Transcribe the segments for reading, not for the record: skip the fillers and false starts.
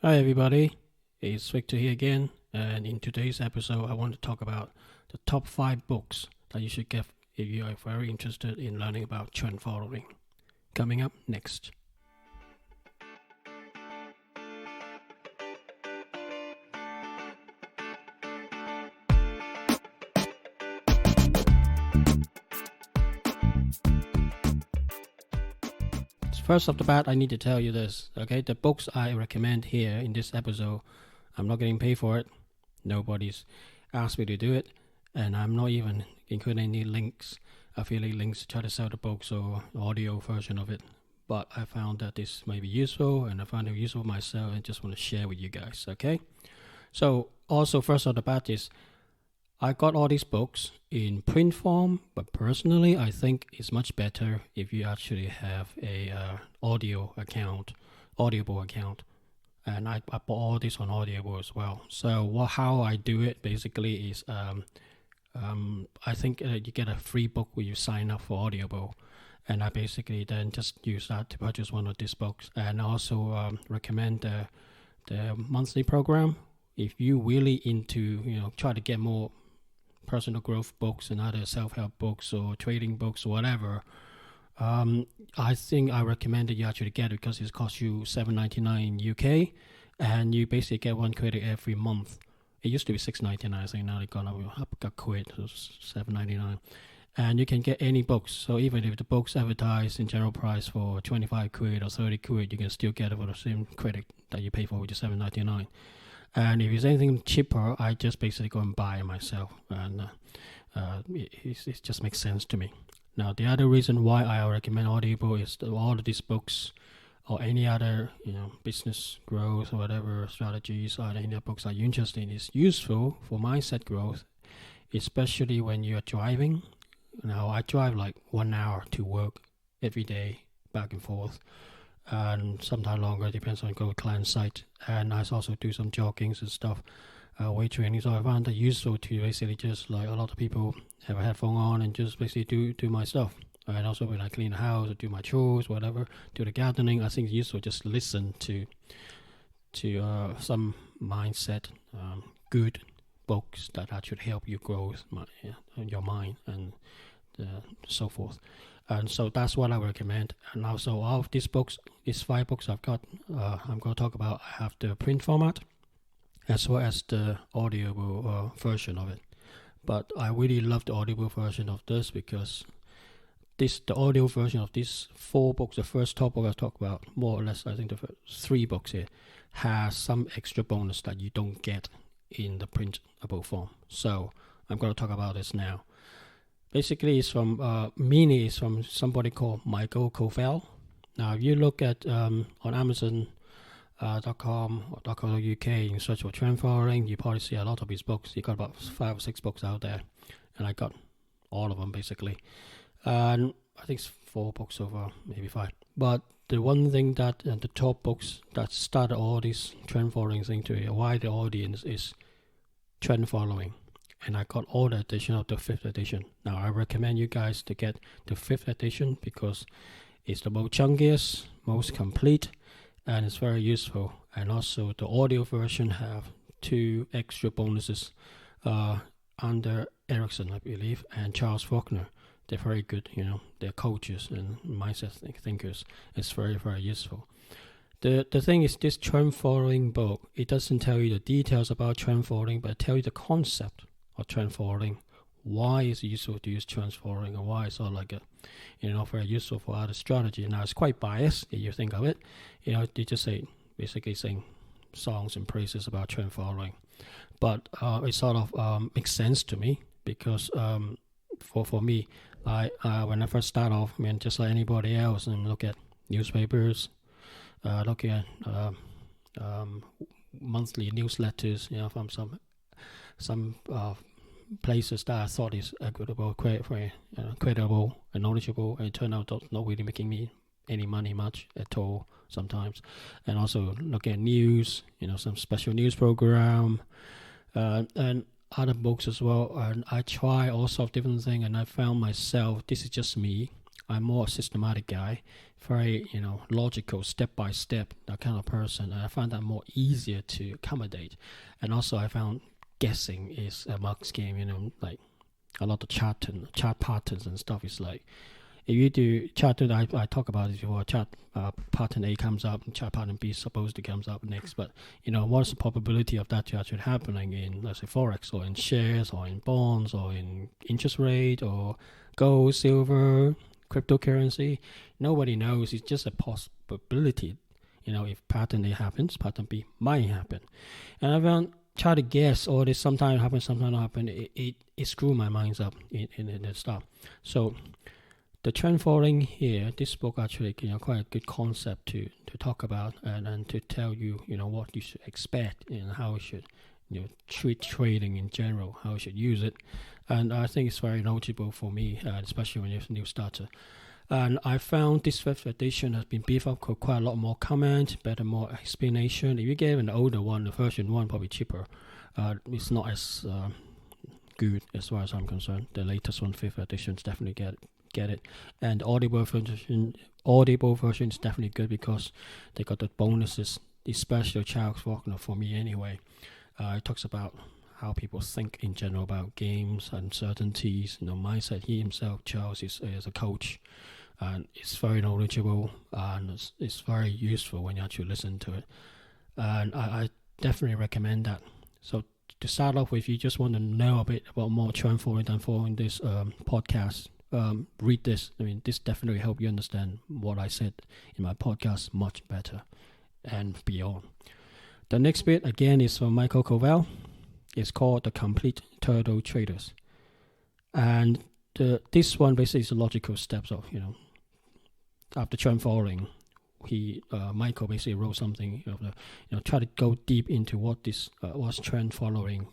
Hi everybody, it's Victor here again, and in today's episode, I want to talk about the top 5 books that you should get if you are very interested in learning about trend following. Coming up next. First off the bat, I need to tell you this, okay? The books I recommend here in this episode, I'm not getting paid for it. Nobody's asked me to do it, and I'm not even including any links, affiliate links to try to sell the books or audio version of it. But I found that this may be useful, and I found it useful myself, and just want to share with you guys, okay? So, also, first off the bat is I got all these books in print form, but personally, I think it's much better if you actually have a audio account, Audible account, and I bought all this on Audible as well. So how I do it basically is, I think you get a free book when you sign up for Audible, and I basically then just use that to purchase one of these books, and also recommend the monthly program if you really into try to get more personal growth books and other self-help books or trading books or whatever. I think I recommend that you actually get it because it costs you $7.99 in UK, and you basically get one credit every month. It used to be $6.99, I think now they got up a quid, so $7.99, and you can get any books. So even if the books advertised in general price for 25 quid or 30 quid, you can still get it for the same credit that you pay for, which is $7.99. And if it's anything cheaper, I just basically go and buy it myself, and it just makes sense to me. Now, the other reason why I recommend Audible is that all of these books or any other business growth or whatever strategies or any other books that you're interested in is useful for mindset growth, especially when you're driving. Now, I drive like 1 hour to work every day, back and forth, and sometimes longer, depends on go to client site. And I also do some joggings and stuff, weight training. So I found that useful to basically just like a lot of people have a headphone on and just basically do my stuff. And also when I clean the house or do my chores, whatever, do the gardening, I think it's useful just listen to some mindset, good books that actually help you grow your mind and so forth. And so that's what I recommend. And also, all of these books, these 5 books I've got, I'm going to talk about. I have the print format as well as the audible version of it. But I really love the audible version of this because the audio version of these 4 books, the first top book I talk about, more or less, I think the first 3 books here, has some extra bonus that you don't get in the printable form. So I'm going to talk about this now. Basically, it's from Mini is from somebody called Michael Covel. Now, if you look at on Amazon.com or .co.uk and search for trend following, you probably see a lot of his books. He got about 5 or 6 books out there, and I got all of them basically. And I think it's 4 books so far, maybe 5. But the one thing that the top books that started all these trend following thing to a wider audience is trend following. And I got all the edition of the 5th edition. Now, I recommend you guys to get the 5th edition because it's the most chunkiest, most complete, and it's very useful. And also, the audio version have 2 extra bonuses under Erickson, I believe, and Charles Faulkner. They're very good, they're coaches and mindset thinkers. It's very, very useful. The thing is, this trend following book, it doesn't tell you the details about trend following, but it tells you the concept of trend following, why it's useful to use trend following, and why it's all like very useful for other strategy. Now, it's quite biased if you think of it. They just basically sing songs and praises about trend following, but it sort of makes sense to me because for me, I when I first start off, just like anybody else, and look at newspapers, look at monthly newsletters, from some places that I thought is equitable, credible, and knowledgeable, and it turned out not really making me any money much at all sometimes. And also look at news, some special news program, and other books as well. And I try all sorts of different things, and I found myself, this is just me, I'm more a systematic guy, very logical, step by step, that kind of person. And I find that more easier to accommodate. And also, I found guessing is amongst game. Like a lot of chart patterns and stuff is like if you do chart, I talk about it before. Chart pattern A comes up, and chart pattern B is supposed to comes up next. But what's the probability of that actually happening in, let's say, forex or in shares or in bonds or in interest rate or gold, silver, cryptocurrency? Nobody knows. It's just a possibility. If pattern A happens, pattern B might happen. And I found try to guess all this sometimes happen, sometimes not happen. It screw my minds up in the stuff. So the trend following here, this book actually quite a good concept to talk about and to tell you what you should expect and how you should treat trading in general, how you should use it. And I think it's very notable for me, especially when you're a new starter. And I found this fifth edition has been beefed up with quite a lot more comment, better, more explanation. If you get an older one, the version 1 probably cheaper. It's not as good as far as I'm concerned. The latest one, 5th edition, is definitely get it. And the audible version is definitely good because they got the bonuses, especially Charles Faulkner for me anyway. It talks about how people think in general about games, uncertainties, mindset. He himself, Charles, is a coach, and it's very knowledgeable and it's very useful when you actually listen to it. And I definitely recommend that. So to start off with, you just want to know a bit about more trend following than following this podcast. Read this. This definitely help you understand what I said in my podcast much better and beyond. The next bit again is from Michael Covel. It's called The Complete Turtletraders, and this one basically is the logical steps of after trend following. Michael basically wrote something try to go deep into what this was trend following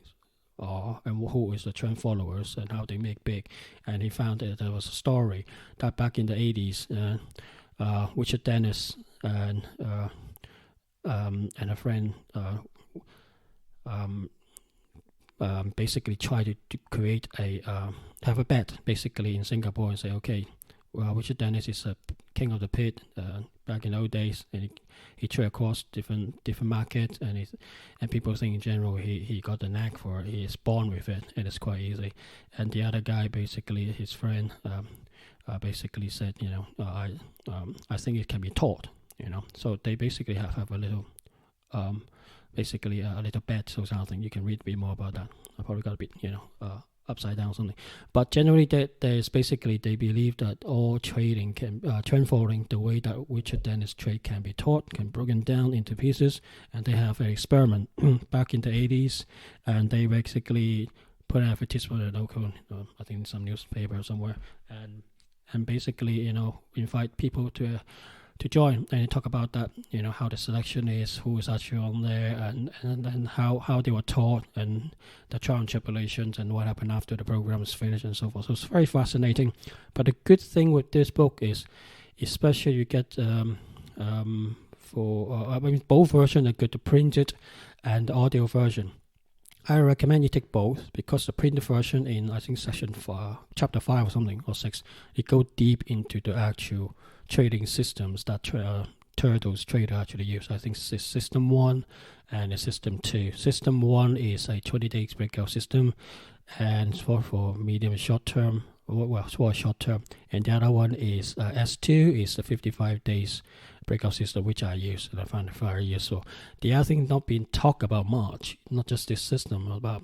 and who is the trend followers and how they make big. And he found that there was a story that back in the 80s, Richard Dennis and a friend basically tried to create have a bet basically in Singapore and say, okay, well, Richard Dennis is a king of the pit back in old days, and he traded across different markets, and people think in general he got the knack for it. He is born with it, and it's quite easy. And the other guy, basically his friend, basically said, I think it can be taught. So they basically have a little basically a little bet or something. You can read a bit more about that. I probably got a bit upside down or something, but generally there's basically they believe that all trading can trend following, the way that Richard Dennis trade can be taught, can broken down into pieces. And they have an experiment back in the 80s, and they basically put an advertisement in a local I think some newspaper somewhere, and basically invite people to join and talk about that, how the selection is, who is actually on there, and how they were taught, and the trial and tribulations, and what happened after the program is finished, and so forth. So it's very fascinating. But the good thing with this book is, especially you get both versions are good, the printed and the audio version. I recommend you take both, because the printed version in, I think, chapter 5 or something, or 6, it go deep into the actual trading systems that Turtles trader actually use. I think it's system 1 and system 2. System 1 is a 20 days breakout system, and for medium and short term, for short term. And the other one is S2 is the 55 days breakout system, which I use, and I find it very useful. The other thing not being talked about much, not just this system, about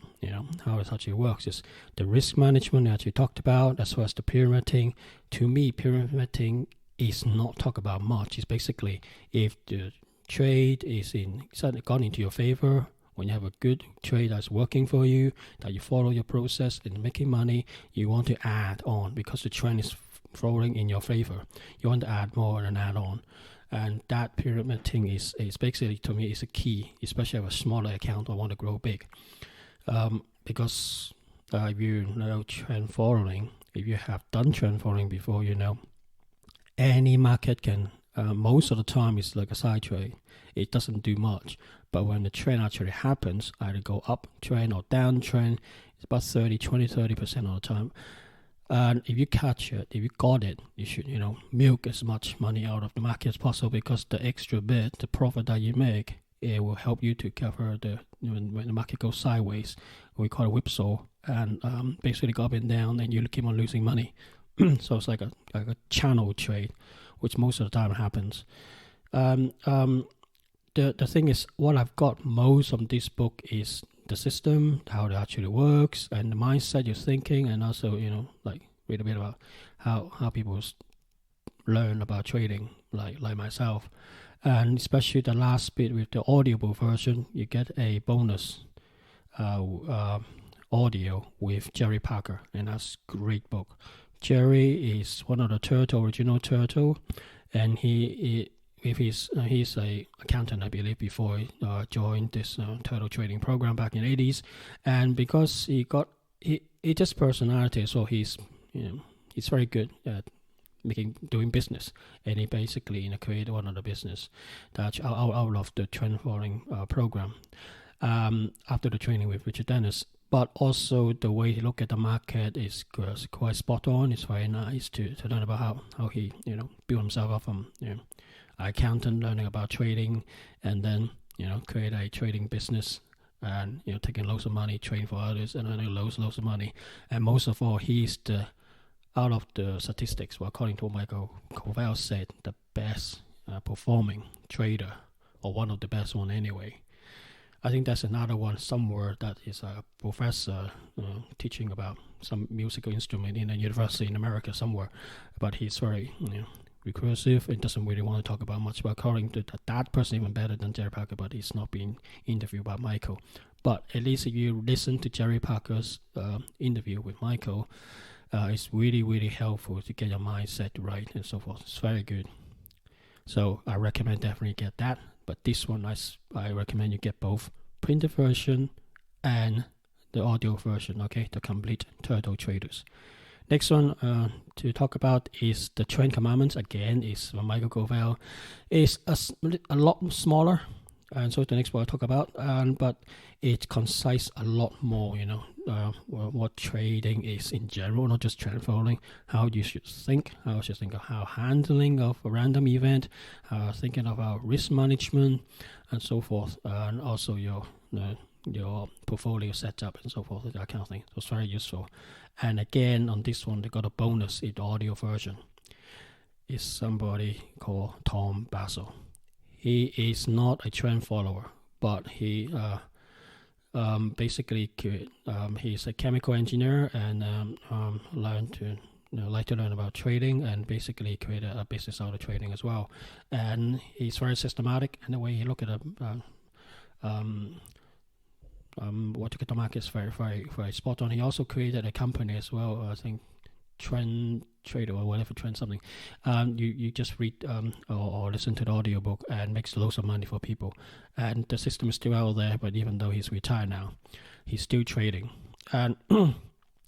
how it actually works, is the risk management that you talked about, as well as the pyramiding. To me, pyramiding is not talked about much. It's basically if the trade is gone into your favor, when you have a good trade that's working for you, that you follow your process and making money, you want to add on because the trend is flowing in your favor. You want to add more and add on. And that pyramid thing is basically, to me, is a key, especially with a smaller account. I want to grow big. Because if you know trend following, if you have done trend following before, any market can, most of the time it's like a side trade. It doesn't do much. But when the trend actually happens, either go up trend or down trend, it's about 30% of the time. And if you catch it, if you got it, you should, milk as much money out of the market as possible, because the extra bit, the profit that you make, it will help you to cover when the market goes sideways. We call it whipsaw, and basically go up and down, and you keep on losing money. So it's like a channel trade, which most of the time happens. The thing is, what I've got most of this book is the system, how it actually works, and the mindset you're thinking, and also read a bit about how people learn about trading, like myself. And especially the last bit with the audible version, you get a bonus audio with Jerry Parker, and that's a great book. Jerry is one of the original Turtle, and he's a accountant, I believe, before he joined this turtle trading program back in the 80s. And because he just personality, so he's very good at doing business, and he basically created one of the business that out of the trend following program after the training with Richard Dennis. But also the way he look at the market is quite spot on. It's very nice to learn about how he built himself up from accountant, learning about trading, and then create a trading business, and taking loads of money, trading for others, and earning loads of money. And most of all, he's out of the statistics, well, according to what Michael Covel said, the best performing trader, or one of the best one anyway. I think that's another one somewhere that is a professor teaching about some musical instrument in a university in America somewhere, but he's very recursive and doesn't really want to talk about much. But according to that person, even better than Jerry Parker, but he's not being interviewed by Michael. But at least if you listen to Jerry Parker's interview with Michael, it's really, really helpful to get your mindset right and so forth. It's very good. So I recommend definitely get that. But this one, I recommend you get both printed version and the audio version, okay? The complete Turtle Traders. Next one to talk about is the Trend Commandments. Again, is from Michael Covel. It's a lot smaller, and so the next one I'll talk about. But it concise a lot more, what trading is in general, not just trend following. How you should think, how you should think of how handling of a random event, thinking about risk management, and so forth, and also your portfolio setup and so forth, that kind of thing. So it's very useful. And again, on this one, they got a bonus in the audio version. It's somebody called Tom Basil. He is not a trend follower, but he basically he's a chemical engineer, and like to learn about trading, and basically create a business out of trading as well. And he's very systematic, and the way he look at what to get the market is very, very, very spot on. He also created a company as well, I think Trend Trader or whatever, Trend something. You just read or listen to the audiobook, and makes loads of money for people. And the system is still out there, but even though he's retired now, he's still trading. And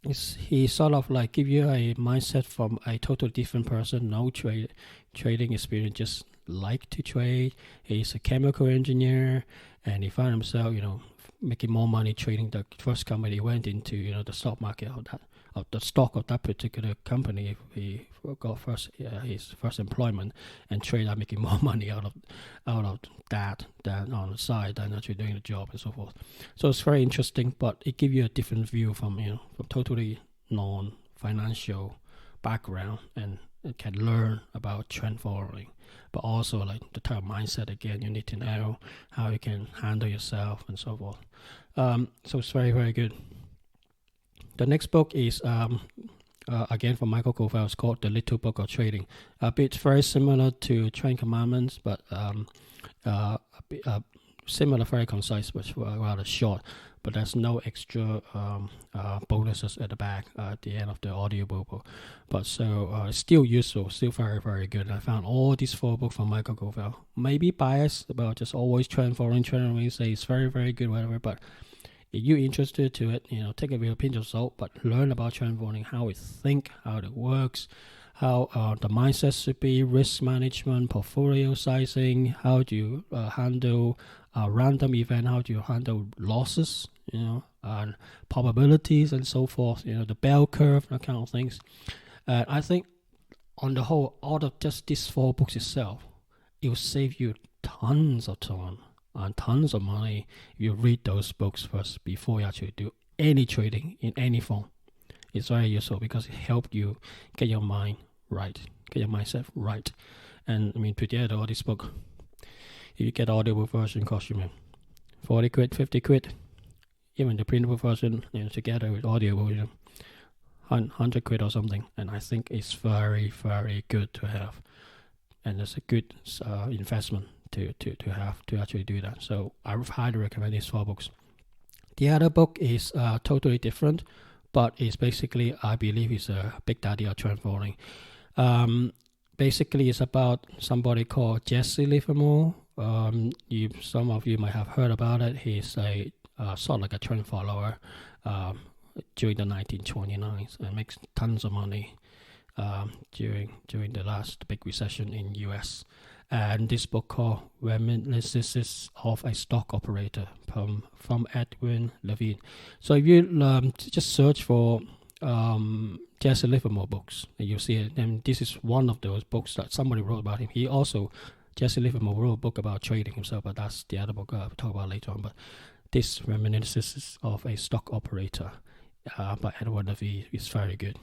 he sort of like give you a mindset from a totally different person, no trading experience, just like to trade. He's a chemical engineer, and he found himself, making more money trading the first company he went into, the stock market of the stock of that particular company. He got his first employment, and trade making more money out of that than on the side than actually doing the job and so forth. So it's very interesting, but it gives you a different view from totally non-financial background, and it can learn about trend following. But also like the type of mindset, again, you need to know how you can handle yourself and so forth. So it's very, very good. The next book is again from Michael Covel. It's called The Little Book of Trading. A bit very similar to Trend Commandments, but similar, very concise, but rather short. But there's no extra bonuses at the back at the end of the audiobook. But so it's still useful, still very, very good. I found all these 4 books from Michael Covel. Maybe biased about just always trend following, say it's very, very good, whatever. But if you're interested to it, take it with a pinch of salt, but learn about trend following, how it think, how it works, how the mindset should be, risk management, portfolio sizing, how do you handle a random event, how do you handle losses, and probabilities and so forth, the bell curve, that kind of things. I think on the whole, out of just these 4 books itself, it will save you tons of time and tons of money if you read those books first before you actually do any trading in any form. It's very useful because it helps you get your mind right, get your mindset right. And I mean, together, all this book, if you get the audio version, cost you 40 quid, 50 quid. Even the printable version, together with audio, 100 quid or something. And I think it's very, very good to have. And it's a good investment to have to actually do that. So I highly recommend these 4 books. The other book is totally different, but it's basically, I believe, it's a big daddy of trend following. Basically, it's about somebody called Jesse Livermore. Some of you might have heard about it. He's a sort of like a trend follower during the 1929s and makes tons of money during the last big recession in US. And this book called Reminiscences of a Stock Operator from Edwin Lefevre. So if you just search for Jesse Livermore books, and you'll see it. And this is one of those books that somebody wrote about him. Jesse Livermore wrote a book about trading himself, but that's the other book I'll talk about later on. But this Reminiscences of a Stock Operator by Edwin Lefevre is very good.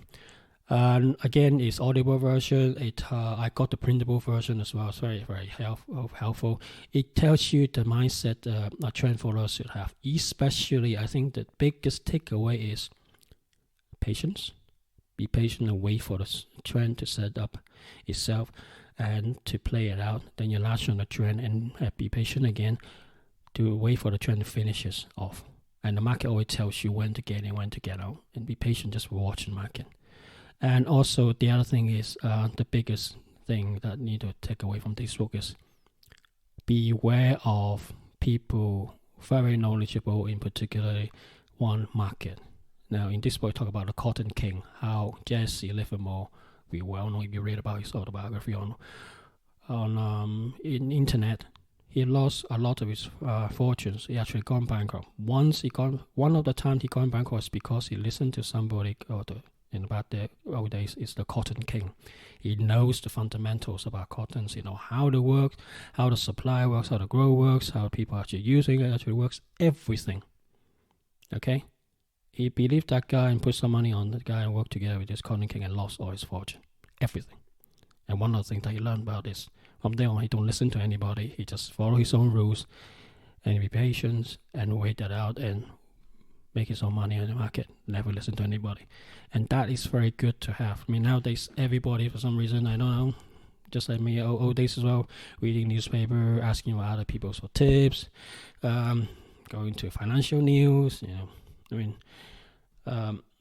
And again, it's audible version. I got the printable version as well. It's very, very helpful. It tells you the mindset a trend follower should have. Especially, I think the biggest takeaway is patience. Be patient and wait for the trend to set up itself and to play it out. Then you latch on the trend and be patient again to wait for the trend to finish it off. And the market always tells you when to get in, when to get out. And be patient, just watch the market. And also the other thing is the biggest thing that you need to take away from this book is beware of people very knowledgeable in particularly one market. Now in this book, I talk about the Cotton King, how Jesse Livermore, we well know if you read about his autobiography on in internet, he lost a lot of his fortunes. He actually gone bankrupt. One of the times he gone bankrupt was because he listened to somebody in about the old days is the Cotton King. He knows the fundamentals about cottons, how they work, how the supply works, how the grow works, how people actually using it actually works, everything. Okay? He believed that guy and put some money on that guy and worked together with this Cotton King and lost all his fortune. Everything. And one of the things that he learned about is from then on he don't listen to anybody. He just follow his own rules and be patient and wait that out and make his own money in the market, never listen to anybody. And that is very good to have. I mean, nowadays, everybody, for some reason, I don't know, just like me, old days as well, reading newspaper, asking other people for tips, going to financial news, I mean,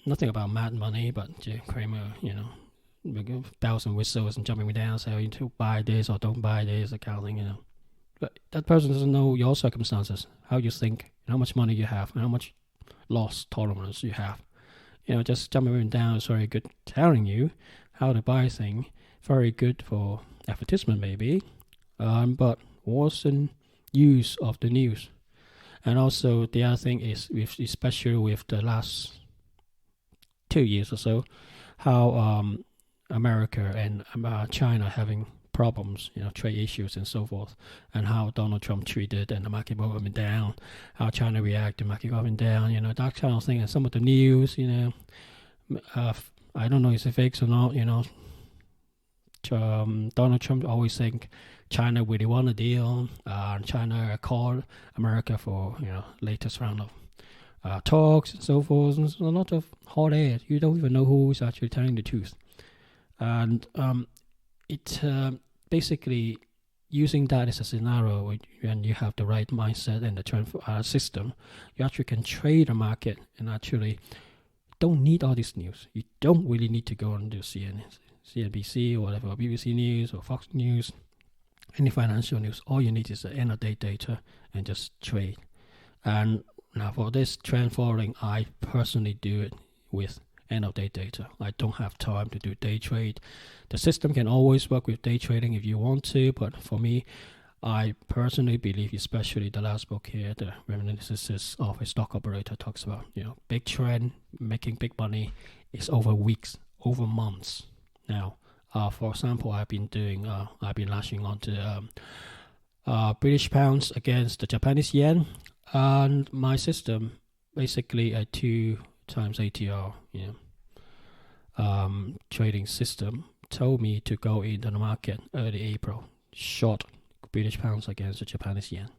nothing about mad money, but Jay Cramer, bells and whistles and jumping me down, saying to buy this or don't buy this, that kind of thing, But that person doesn't know your circumstances, how you think, how much money you have, and how much loss tolerance you have. Just jumping down is very good telling you how to buy thing. Very good for advertisement maybe, but wasn't use of the news. And also the other thing is, especially with the last 2 years or so, how America and China having problems, trade issues and so forth, and how Donald Trump treated and the market going down, how China reacted, market going down, that kind of thing. And some of the news, I don't know if it's fake or not, Donald Trump always think China really want a deal, China called America for, latest round of talks and so forth, and a lot of hot air. You don't even know who is actually telling the truth. And it basically using that as a scenario when you have the right mindset and the trend system, you actually can trade the market and actually don't need all this news. You don't really need to go on to CNBC or whatever, or BBC News or Fox News, any financial news. All you need is the end of day data and just trade. And now for this trend following, I personally do it with end of day data. I don't have time to do day trade. The system can always work with day trading if you want to, but for me, I personally believe, especially the last book here, the Reminiscences of a Stock Operator, talks about, big trend, making big money is over weeks, over months. Now, for example, I've been lashing onto British pounds against the Japanese yen, and my system, basically a 2 times ATR, trading system, told me to go into the market early April, short British pounds against the Japanese yen,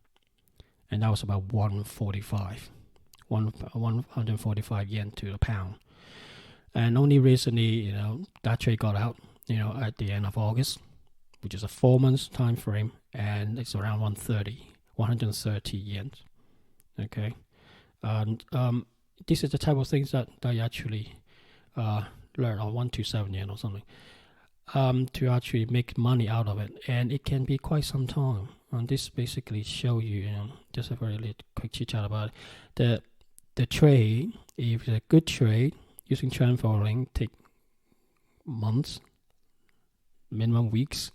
and that was about 145 yen to the pound. And only recently, that trade got out, at the end of August, which is a 4 months time frame, and it's around 130 yen. Okay, and this is the type of things that I actually learn on 127 yen or something, to actually make money out of it, and it can be quite some time. And this basically show you, just a very little quick chit chat about it. The trade. If it's a good trade, using trend following, take months, minimum weeks,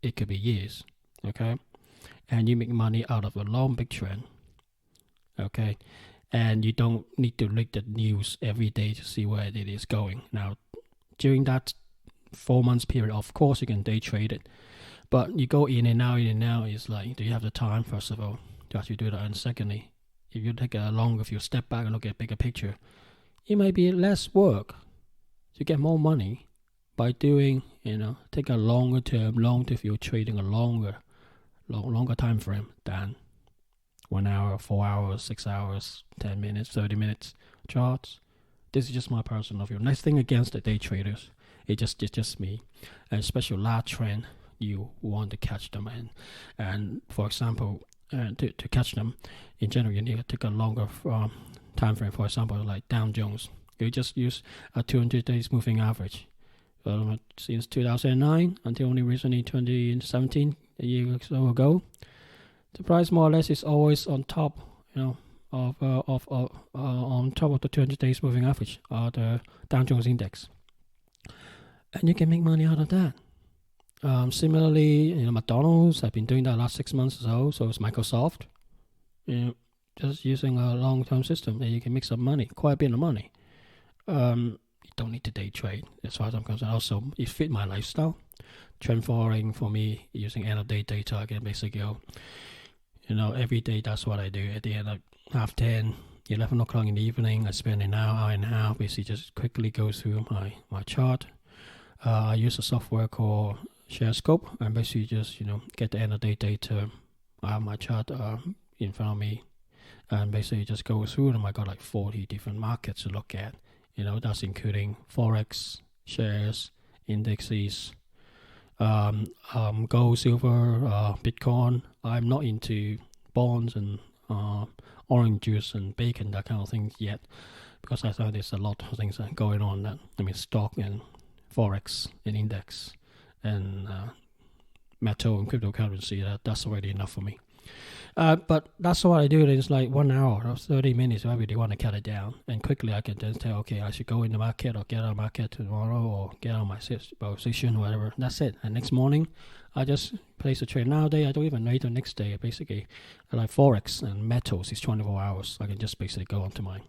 it could be years. Okay, and you make money out of a long big trend. Okay, and you don't need to read the news every day to see where it is going. Now, during that 4 months period, of course you can day trade it, but you go in and out, it's like, do you have the time, first of all, to actually do that? And secondly, if you take if you step back and look at a bigger picture, it might be less work to get more money by doing, take a longer term, if you're trading a longer time frame than 1 hour, 4 hours, 6 hours, 10 minutes, 30 minutes charts. This is just my personal view. Next thing against the day traders, it's just me. And especially large trend, you want to catch them, and for example, to catch them, in general, you need to take a longer time frame. For example, like Dow Jones, you just use a 200 days moving average. Since 2009 until only recently 2017, a year or so ago, the price more or less is always on top, on top of the 200 days moving average, the Dow Jones index, and you can make money out of that. Similarly, McDonald's have been doing that last 6 months or so. So is Microsoft. Just using a long-term system, and you can make some money, quite a bit of money. You don't need to day trade, as far as I'm concerned. Also, it fit my lifestyle. Trend following for me, using end of day data, I can basically go, every day. That's what I do. At the end of 10:30, 11 o'clock in the evening, I spend an hour and a half, basically just quickly go through my chart. I use a software called ShareScope, and basically just get the end of day data. I have my chart in front of me, and basically just go through them. I got like 40 different markets to look at. That's including forex, shares, indexes, gold, silver, Bitcoin. I'm not into bonds and orange juice and bacon, that kind of thing yet, because I thought there's a lot of things going on. Stock and forex and index and metal and cryptocurrency. That's already enough for me. But that's what I do. It's like 1 hour or 30 minutes. I really want to cut it down, and quickly I can then tell, okay, I should go in the market or get out of the market tomorrow or get out of my position, whatever. That's it. And next morning, I just place a trade. Nowadays, I don't even wait the next day. Basically, like forex and metals, it's 24 hours. I can just basically go onto my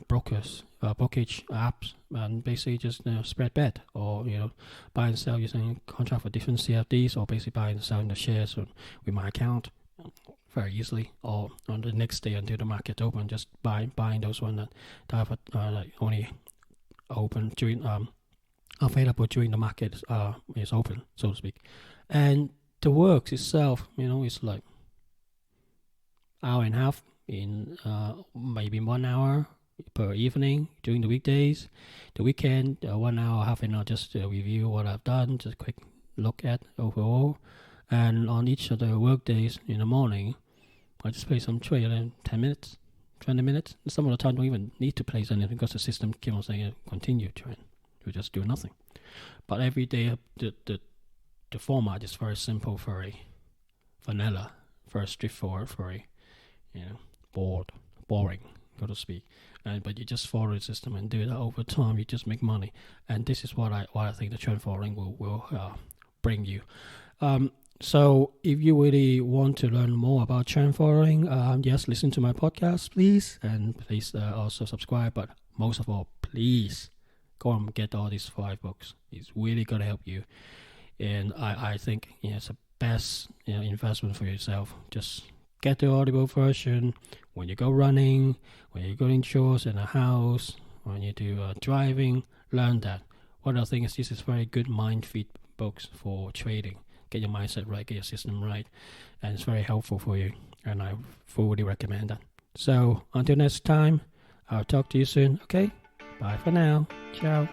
brokerage apps and basically just spread bet, or buy and sell using contract for different CFDs, or basically buy and sell the shares with my account very easily, or on the next day until the market open, just buying those ones that have only open during available during the market is open, so to speak. And the work itself, it's like hour and a half in maybe 1 hour per evening during the weekdays. The weekend, 1 hour, half an hour, just to review what I've done, just a quick look at overall. And on each of the work days in the morning, I just place some trade in 10 minutes, 20 minutes. And some of the time, I don't even need to place anything because the system keeps on saying continue trend. You just do nothing. But every day, the format is very simple, very vanilla, very straightforward, very boring, so to speak. But you just follow the system and do it over time. You just make money, and this is what I think the trend following will bring you. So if you really want to learn more about trend following, yes, listen to my podcast, please. And please also subscribe. But most of all, please go and get all these 5 books. It's really going to help you. And I think it's the best investment for yourself. Just get the Audible version when you go running, when you're doing chores in the house, when you do driving, learn that. One other thing is this is very good mind feed books for trading. Get your mindset right, get your system right, and it's very helpful for you, and I fully recommend that. So until next time, I'll talk to you soon, okay? Bye for now. Ciao.